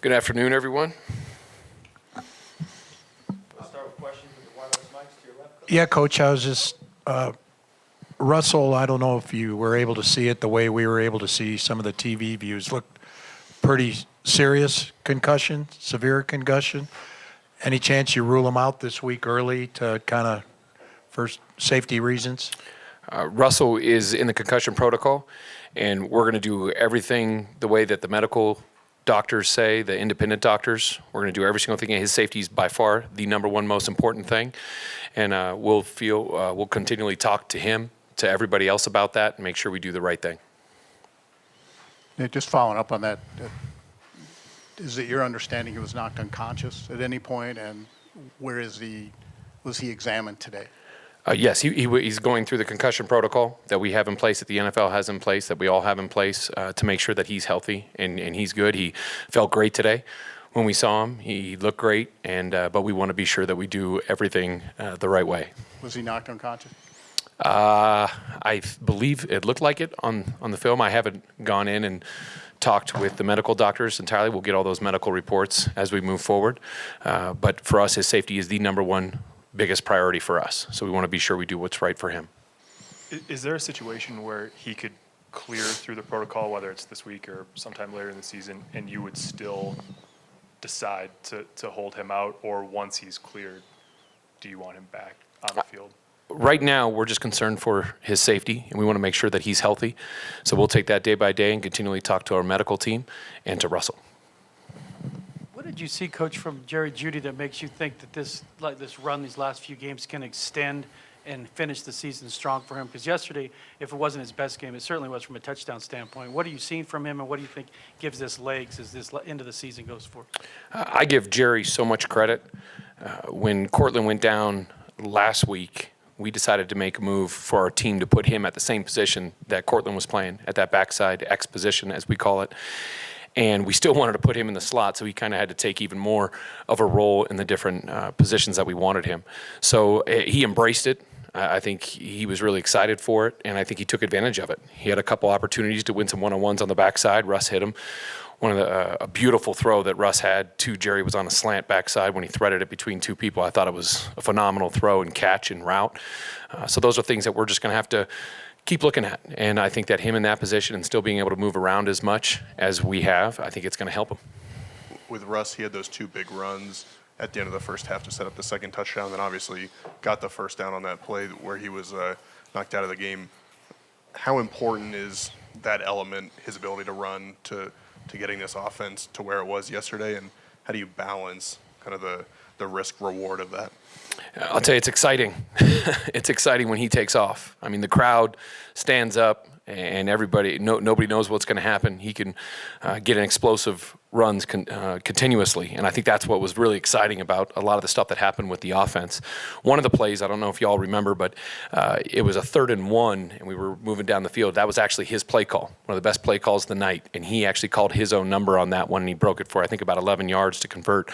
Good afternoon, everyone. We'll start with questions with the wireless mics to your left. Yeah, Coach, I was just, Russell, I don't know if you were able to see it the way we were able to see some of the TV views. Looked pretty serious concussion, severe concussion. Any chance you rule him out this week early to kind of, for safety reasons? Russell is in the concussion protocol, and we're going to do everything the way that the medical doctors say, the independent doctors. We're going to do every single thing. His safety is by far the number one most important thing, and we'll continually talk to him, to everybody else about that, and make sure we do the right thing. Yeah, just following up on that, is it your understanding he was knocked unconscious at any point, and was he examined today? Yes, he's going through the concussion protocol that we have in place, that the NFL has in place, that we all have in place to make sure that he's healthy and he's good. He felt great today when we saw him. He looked great, but we want to be sure that we do everything the right way. Was he knocked unconscious? I believe it looked like it on the film. I haven't gone in and talked with the medical doctors entirely. We'll get all those medical reports as we move forward. But for us, his safety is the number one biggest priority for us. So we want to be sure we do what's right for him. Is there a situation where he could clear through the protocol, whether it's this week or sometime later in the season, and you would still decide to hold him out, or once he's cleared, do you want him back on the field? Right now, we're just concerned for his safety, and we want to make sure that he's healthy. So we'll take that day by day and continually talk to our medical team and to Russell. What did you see, Coach, from Jerry Jeudy that makes you think that this run, these last few games, can extend and finish the season strong for him? Because yesterday, if it wasn't his best game, it certainly was from a touchdown standpoint. What are you seeing from him, and what do you think gives this legs as this end of the season goes forward? I give Jerry so much credit. When Cortland went down last week, we decided to make a move for our team to put him at the same position that Cortland was playing, at that backside X position, as we call it. And we still wanted to put him in the slot, so he kind of had to take even more of a role in the different positions that we wanted him. So he embraced it. I think he was really excited for it, and I think he took advantage of it. He had a couple opportunities to win some one-on-ones on the backside. Russ hit him. A beautiful throw that Russ had to Jerry was on a slant backside when he threaded it between two people. I thought it was a phenomenal throw and catch and route. So those are things that we're just going to have to keep looking at. And I think that him in that position and still being able to move around as much as we have, I think it's going to help him. With Russ, he had those two big runs at the end of the first half to set up the second touchdown, then obviously got the first down on that play where he was knocked out of the game. How important is that element, his ability to run, to getting this offense to where it was yesterday, and how do you balance kind of the risk-reward of that? I'll tell you, it's exciting. It's exciting when he takes off. I mean, the crowd stands up, and nobody knows what's going to happen. He can get an explosive runs continuously, and I think that's what was really exciting about a lot of the stuff that happened with the offense. One of the plays, I don't know if y'all remember, but it was a 3rd and 1, and we were moving down the field. That was actually his play call, one of the best play calls of the night, and he actually called his own number on that one, and he broke it for, I think, about 11 yards to convert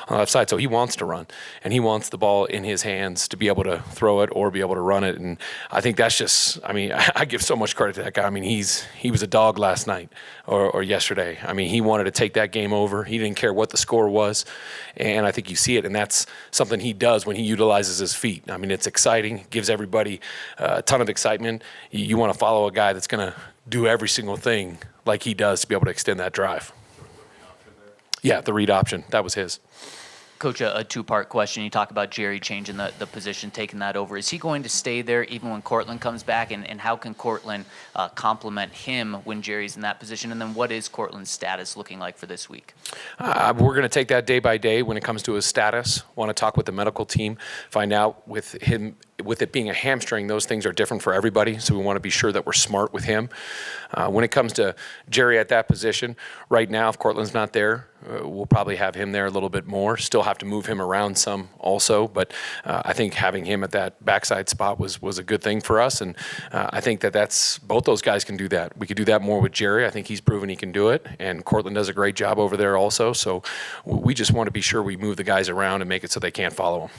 on the left side. So he wants to run, and he wants the ball in his hands to be able to throw it or be able to run it, and I think that's just, I mean, I give so much credit to that guy. I mean, he was a dog last night or yesterday. I mean, he wanted to take that game over. He didn't care what the score was, and I think you see it, and that's something he does when he utilizes his feet. I mean, it's exciting, gives everybody a ton of excitement. You want to follow a guy that's going to do every single thing like he does to be able to extend that drive. Yeah, the read option, that was his. Coach, a two-part question. You talk about Jerry changing the position, taking that over. Is he going to stay there even when Cortland comes back? And how can Cortland complement him when Jerry's in that position? And then what is Cortland's status looking like for this week? We're going to take that day by day when it comes to his status. Want to talk with the medical team, find out with him. With it being a hamstring, those things are different for everybody, so we want to be sure that we're smart with him. When it comes to Jerry at that position, right now, if Cortland's not there, we'll probably have him there a little bit more. Still have to move him around some also, but I think having him at that backside spot was a good thing for us, and I think that's both those guys can do that. We could do that more with Jerry. I think he's proven he can do it, and Cortland does a great job over there also, so we just want to be sure we move the guys around and make it so they can't follow him.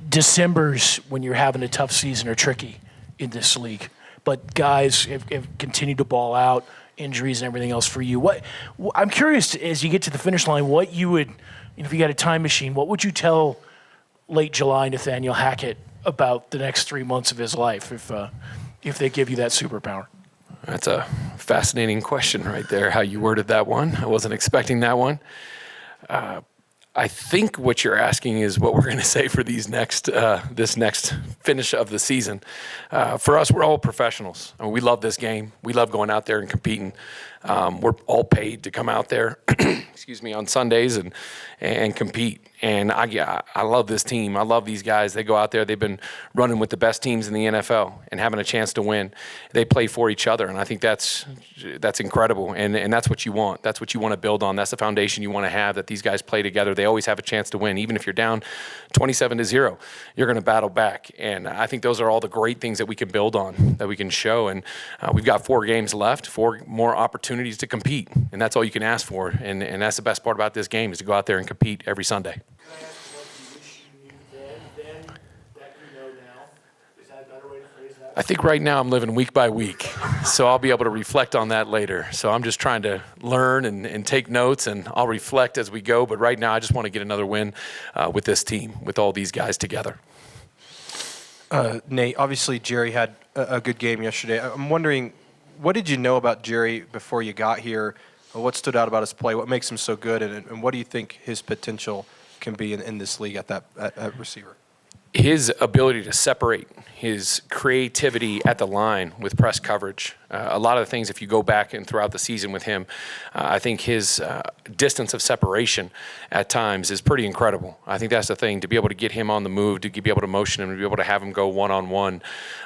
Decembers, when you're having a tough season, are tricky in this league. But guys have continued to ball out. injuries and everything else for you. I'm curious, as you get to the finish line, what you would, if you got a time machine, what would you tell late July Nathaniel Hackett about the next 3 months of his life if they give you that superpower? That's a fascinating question right there, how you worded that one. I wasn't expecting that one. I think what you're asking is what we're going to say for this next finish of the season. For us, we're all professionals. I mean, we love this game. We love going out there and competing. We're all paid to come out there, on Sundays and compete. And I love this team. I love these guys. They go out there. They've been running with the best teams in the NFL and having a chance to win. They play for each other, and I think that's incredible. And that's what you want. That's what you want to build on. That's the foundation you want to have, that these guys play together. They always have a chance to win. Even if you're down 27-0, you're going to battle back. And I think those are all the great things that we can build on, that we can show. And we've got 4 games left, 4 more opportunities to compete, and that's all you can ask for. And that's the best part about this game, is to go out there and compete every Sunday. Can I ask what you wish you knew then that you know now? Is that a better way to phrase that? I think right now I'm living week by week, so I'll be able to reflect on that later. So I'm just trying to learn and take notes, and I'll reflect as we go. But right now I just want to get another win with this team, with all these guys together. Nate, obviously Jerry had a good game yesterday. I'm wondering, what did you know about Jerry before you got here? What stood out about his play? What makes him so good? And what do you think his potential can be in this league at receiver? His ability to separate, his creativity at the line with press coverage. A lot of the things, if you go back and throughout the season with him, I think his distance of separation at times is pretty incredible. I think that's the thing, to be able to get him on the move, to be able to motion him, to be able to have him go one-on-one,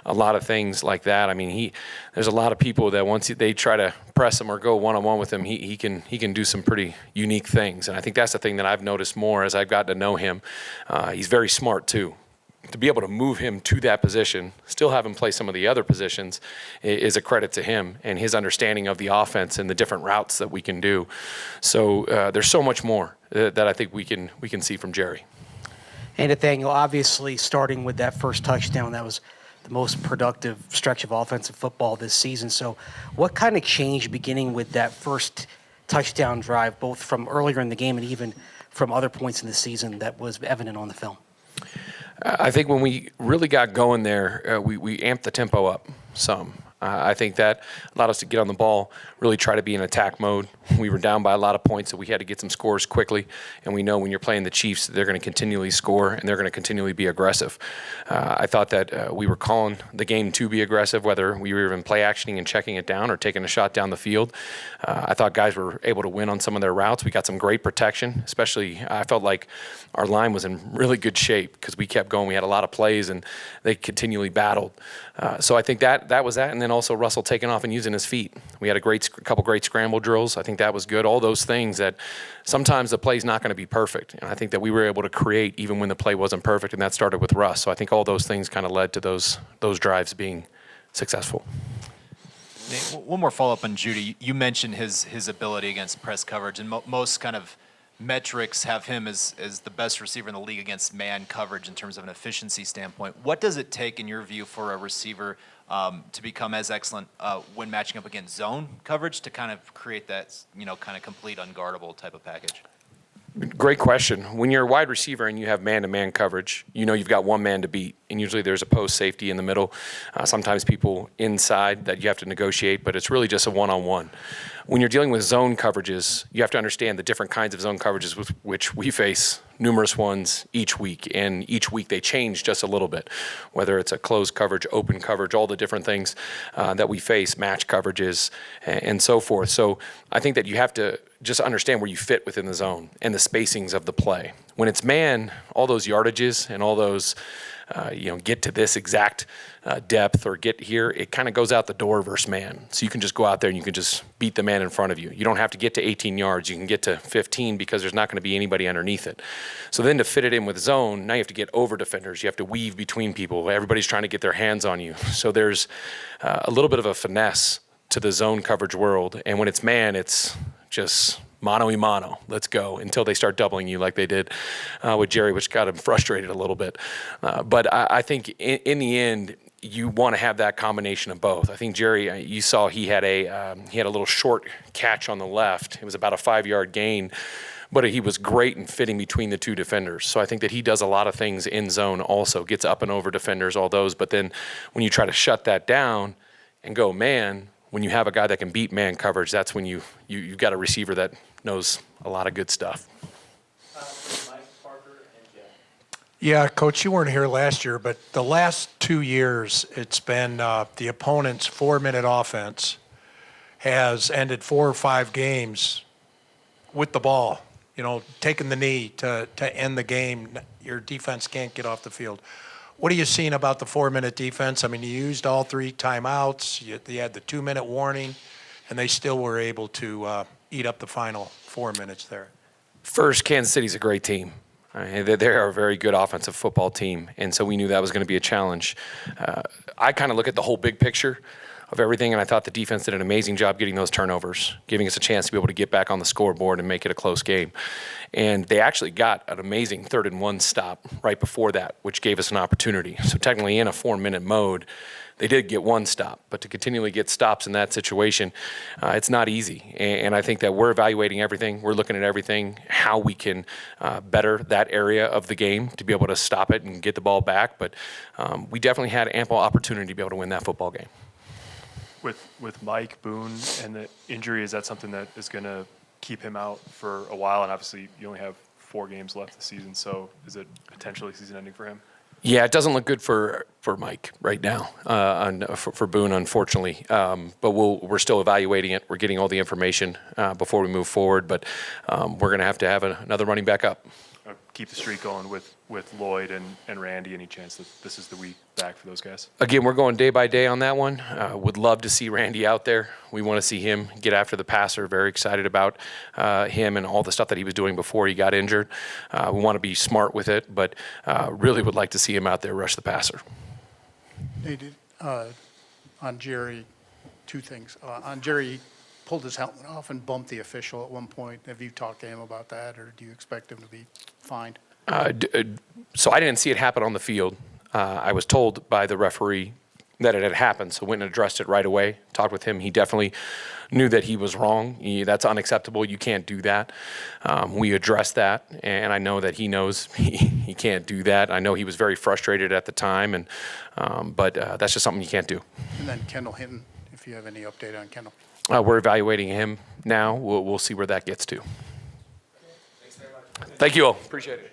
a lot of things like that. I mean, there's a lot of people that once they try to press him or go one-on-one with him, he can do some pretty unique things. And I think that's the thing that I've noticed more as I've gotten to know him. He's very smart too. To be able to move him to that position, still have him play some of the other positions, is a credit to him and his understanding of the offense and the different routes that we can do. So there's so much more that I think we can see from Jerry. And Nathaniel, obviously starting with that first touchdown, that was the most productive stretch of offensive football this season. So what kind of changed beginning with that first touchdown drive, both from earlier in the game and even from other points in the season, that was evident on the film? I think when we really got going there, we amped the tempo up some. I think that allowed us to get on the ball, really try to be in attack mode. We were down by a lot of points, so we had to get some scores quickly. And we know when you're playing the Chiefs, they're going to continually score and they're going to continually be aggressive. I thought that we were calling the game to be aggressive, whether we were even play actioning and checking it down or taking a shot down the field. I thought guys were able to win on some of their routes. We got some great protection, especially I felt like our line was in really good shape because we kept going. We had a lot of plays and they continually battled. So I think that was that. And then also Russell taking off and using his feet. We had a couple great scramble drills. I think that was good. All those things that sometimes the play's not going to be perfect. And I think that we were able to create even when the play wasn't perfect, and that started with Russ. So I think all those things kind of led to those drives being successful. Nate, one more follow-up on Jeudy. You mentioned his ability against press coverage, and most kind of metrics have him as the best receiver in the league against man coverage in terms of an efficiency standpoint. What does it take, in your view, for a receiver to become as excellent when matching up against zone coverage to kind of create that, kind of complete unguardable type of package? Great question. When you're a wide receiver and you have man-to-man coverage, you've got one man to beat, and usually there's a post safety in the middle. Sometimes people inside that you have to negotiate, but it's really just a one-on-one. When you're dealing with zone coverages, you have to understand the different kinds of zone coverages with which we face numerous ones each week, and each week they change just a little bit, whether it's a closed coverage, open coverage, all the different things that we face, match coverages, and so forth. So I think that you have to just understand where you fit within the zone and the spacings of the play. When it's man, all those yardages and all those, get to this exact depth or get here, it kind of goes out the door versus man. So you can just go out there and you can just beat the man in front of you. You don't have to get to 18 yards. You can get to 15 because there's not going to be anybody underneath it. So then to fit it in with zone, now you have to get over defenders. You have to weave between people. Everybody's trying to get their hands on you. So there's a little bit of a finesse to the zone coverage world. And when it's man, it's just mano-y-mano, let's go, until they start doubling you like they did with Jerry, which got him frustrated a little bit. But I think in the end, you want to have that combination of both. I think Jerry, you saw he had a little short catch on the left. It was about a 5-yard gain, but he was great in fitting between the two defenders. So I think that he does a lot of things in zone also, gets up and over defenders, all those. But then when you try to shut that down and go man, when you have a guy that can beat man coverage, that's when you got a receiver that knows a lot of good stuff. Yeah, Coach, you weren't here last year, but the last 2 years, it's been the opponent's 4-minute offense has ended 4 or 5 games with the ball, taking the knee to end the game. Your defense can't get off the field. What are you seeing about the 4-minute defense? I mean, you used all 3 timeouts. You had the 2-minute warning, and they still were able to eat up the final 4 minutes there. First, Kansas City's a great team. They're a very good offensive football team, and so we knew that was going to be a challenge. I kind of look at the whole big picture of everything, and I thought the defense did an amazing job getting those turnovers, giving us a chance to be able to get back on the scoreboard and make it a close game. And they actually got an amazing 3rd-and-1 stop right before that, which gave us an opportunity. So technically in a 4-minute mode, they did get 1 stop, but to continually get stops in that situation, it's not easy. And I think that we're evaluating everything. We're looking at everything, how we can better that area of the game to be able to stop it and get the ball back. But we definitely had ample opportunity to be able to win that football game. With Mike Boone and the injury, is that something that is going to keep him out for a while? And obviously, you only have 4 games left this season, so is it potentially season-ending for him? Yeah, it doesn't look good for Mike right now, for Boone, unfortunately. But we're still evaluating it. We're getting all the information before we move forward. But we're going to have another running back up. Keep the streak going with Lloyd and Randy. Any chance that this is the week back for those guys? Again, we're going day by day on that one. Would love to see Randy out there. We want to see him get after the passer. Very excited about him and all the stuff that he was doing before he got injured. We want to be smart with it, but really would like to see him out there rush the passer. They did, on Jerry, 2 things. On Jerry, he pulled his helmet off and bumped the official at one point. Have you talked to him about that, or do you expect him to be fined? So I didn't see it happen on the field. I was told by the referee that it had happened, so went and addressed it right away. Talked with him. He definitely knew that he was wrong. That's unacceptable. You can't do that. We addressed that, and I know that he knows he can't do that. I know he was very frustrated at the time, and but that's just something you can't do. And then Kendall Hinton, if you have any update on Kendall. We're evaluating him now. We'll see where that gets to. Thanks very much. Thank you all. Appreciate it.